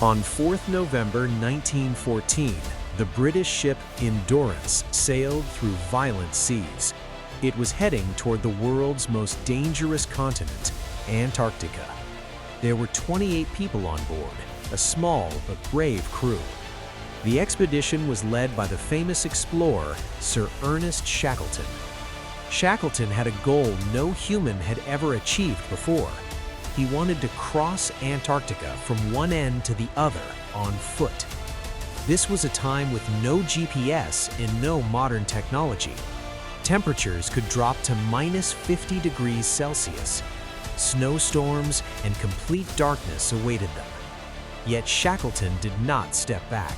On 4th November 1914, the British ship Endurance sailed through violent seas. It was heading toward the world's most dangerous continent, Antarctica. There were 28 people on board, a small but brave crew. The expedition was led by the famous explorer, Sir Ernest Shackleton. Shackleton had a goal no human had ever achieved before. He wanted to cross Antarctica from one end to the other on foot. This was a time with no GPS and no modern technology. Temperatures could drop to -50 degrees Celsius. Snowstorms and complete darkness awaited them. Yet Shackleton did not step back.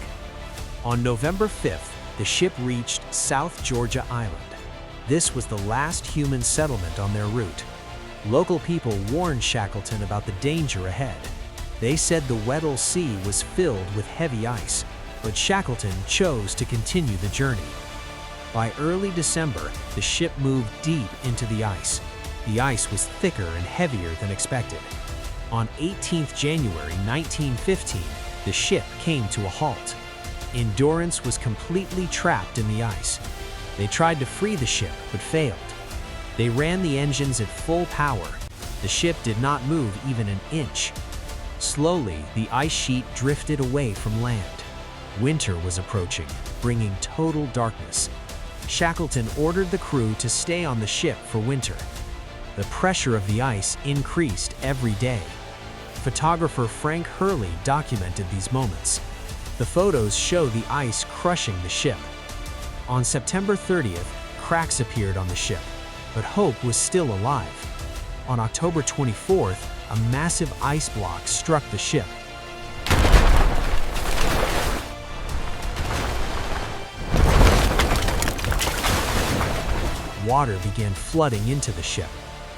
On November 5th, the ship reached South Georgia Island. This was the last human settlement on their route. Local people warned Shackleton about the danger ahead. They said the Weddell Sea was filled with heavy ice, but Shackleton chose to continue the journey. By early December, the ship moved deep into the ice. The ice was thicker and heavier than expected. On 18th January 1915, the ship came to a halt. Endurance was completely trapped in the ice. They tried to free the ship, but failed. They ran the engines at full power. The ship did not move even an inch. Slowly, the ice sheet drifted away from land. Winter was approaching, bringing total darkness. Shackleton ordered the crew to stay on the ship for winter. The pressure of the ice increased every day. Photographer Frank Hurley documented these moments. The photos show the ice crushing the ship. On September 30th, cracks appeared on the ship, but hope was still alive. On October 24th, a massive ice block struck the ship. Water began flooding into the ship.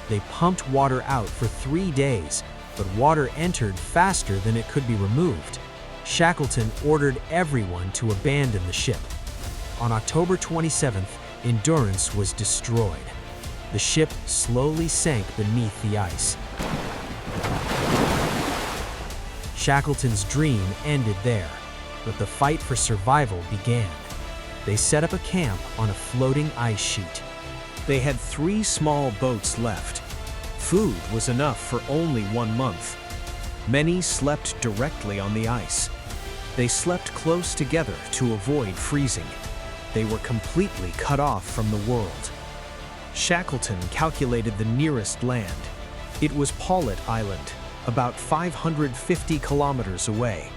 They pumped water out for 3 days, but water entered faster than it could be removed. Shackleton ordered everyone to abandon the ship. On October 27th, Endurance was destroyed. The ship slowly sank beneath the ice. Shackleton's dream ended there, but the fight for survival began. They set up a camp on a floating ice sheet. They had 3 small boats left. Food was enough for only 1 month. Many slept directly on the ice. They slept close together to avoid freezing. They were completely cut off from the world. Shackleton calculated the nearest land. It was Paulet Island, about 550 kilometers away.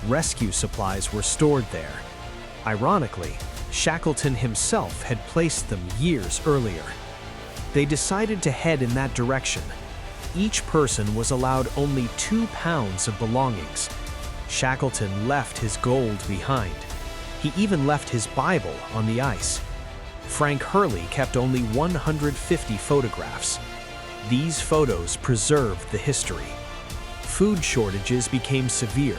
Rescue supplies were stored there. Ironically, Shackleton himself had placed them years earlier. They decided to head in that direction. Each person was allowed only 2 pounds of belongings. Shackleton left his gold behind. He even left his Bible on the ice. Frank Hurley kept only 150 photographs. These photos preserved the history. Food shortages became severe.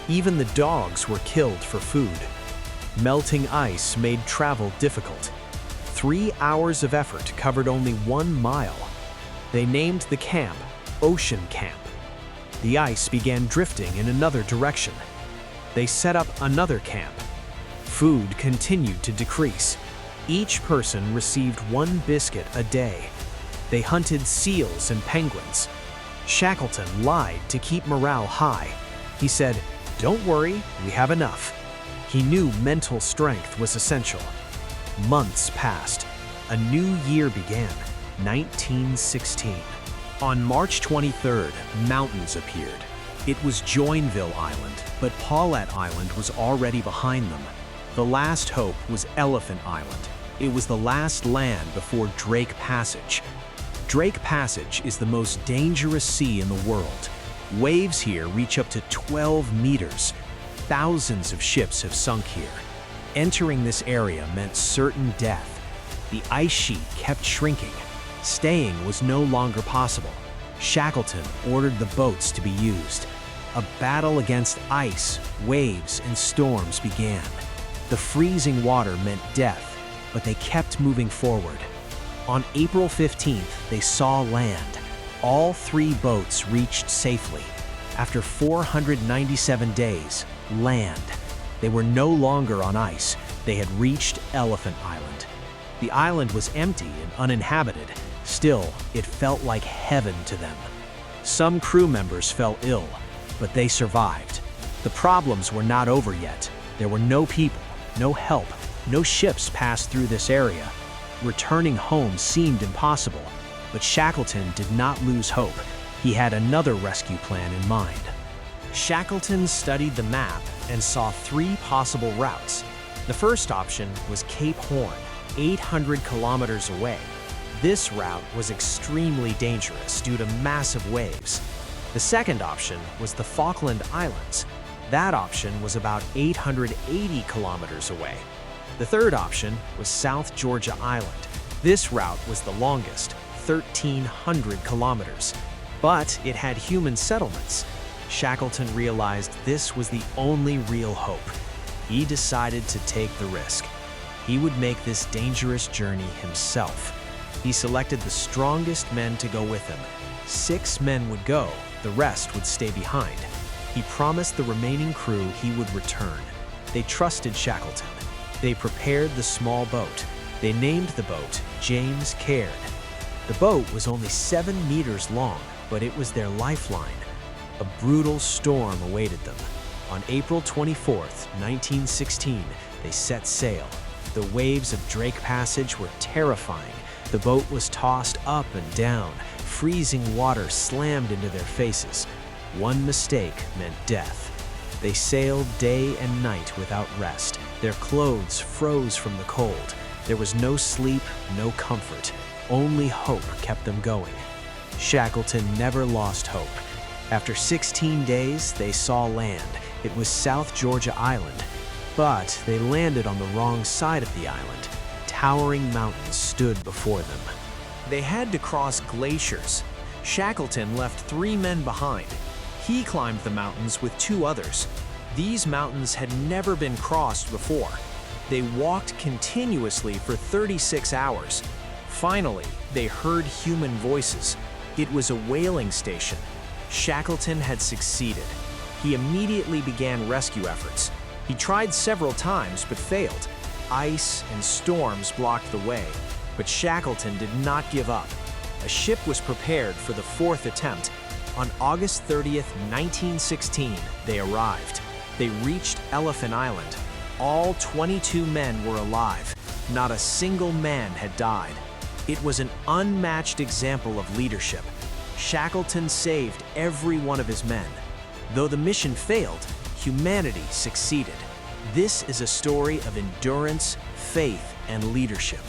Even the dogs were killed for food. Melting ice made travel difficult. 3 hours of effort covered only 1 mile. They named the camp Ocean Camp. The ice began drifting in another direction. They set up another camp. Food continued to decrease. Each person received 1 biscuit a day. They hunted seals and penguins. Shackleton lied to keep morale high. He said, "Don't worry, we have enough." He knew mental strength was essential. Months passed. A new year began, 1916. On March 23rd, mountains appeared. It was Joinville Island, but Paulet Island was already behind them. The last hope was Elephant Island. It was the last land before Drake Passage. Drake Passage is the most dangerous sea in the world. Waves here reach up to 12 meters. Thousands of ships have sunk here. Entering this area meant certain death. The ice sheet kept shrinking. Staying was no longer possible. Shackleton ordered the boats to be used. A battle against ice, waves, and storms began. The freezing water meant death, but they kept moving forward. On April 15th, they saw land. All 3 boats reached safely. After 497 days, land. They were no longer on ice. They had reached Elephant Island. The island was empty and uninhabited. Still, it felt like heaven to them. Some crew members fell ill, but they survived. The problems were not over yet. There were no people, no help, no ships passed through this area. Returning home seemed impossible, but Shackleton did not lose hope. He had another rescue plan in mind. Shackleton studied the map and saw 3 possible routes. The first option was Cape Horn, 800 kilometers away. This route was extremely dangerous due to massive waves. The second option was the Falkland Islands. That option was about 880 kilometers away. The third option was South Georgia Island. This route was the longest, 1,300 kilometers, but it had human settlements. Shackleton realized this was the only real hope. He decided to take the risk. He would make this dangerous journey himself. He selected the strongest men to go with him. 6 men would go, the rest would stay behind. He promised the remaining crew he would return. They trusted Shackleton. They prepared the small boat. They named the boat James Caird. The boat was only 7 meters long, but it was their lifeline. A brutal storm awaited them. On April 24th, 1916, they set sail. The waves of Drake Passage were terrifying. The boat was tossed up and down. Freezing water slammed into their faces. One mistake meant death. They sailed day and night without rest. Their clothes froze from the cold. There was no sleep, no comfort. Only hope kept them going. Shackleton never lost hope. After 16 days, they saw land. It was South Georgia Island. But they landed on the wrong side of the island. Towering mountains stood before them. They had to cross glaciers. Shackleton left 3 men behind. He climbed the mountains with 2 others. These mountains had never been crossed before. They walked continuously for 36 hours. Finally, they heard human voices. It was a whaling station. Shackleton had succeeded. He immediately began rescue efforts. He tried several times but failed. Ice and storms blocked the way, but Shackleton did not give up. A ship was prepared for the 4th attempt. On August 30th, 1916, they arrived. They reached Elephant Island. All 22 men were alive. Not a single man had died. It was an unmatched example of leadership. Shackleton saved every one of his men. Though the mission failed, humanity succeeded. This is a story of endurance, faith, and leadership.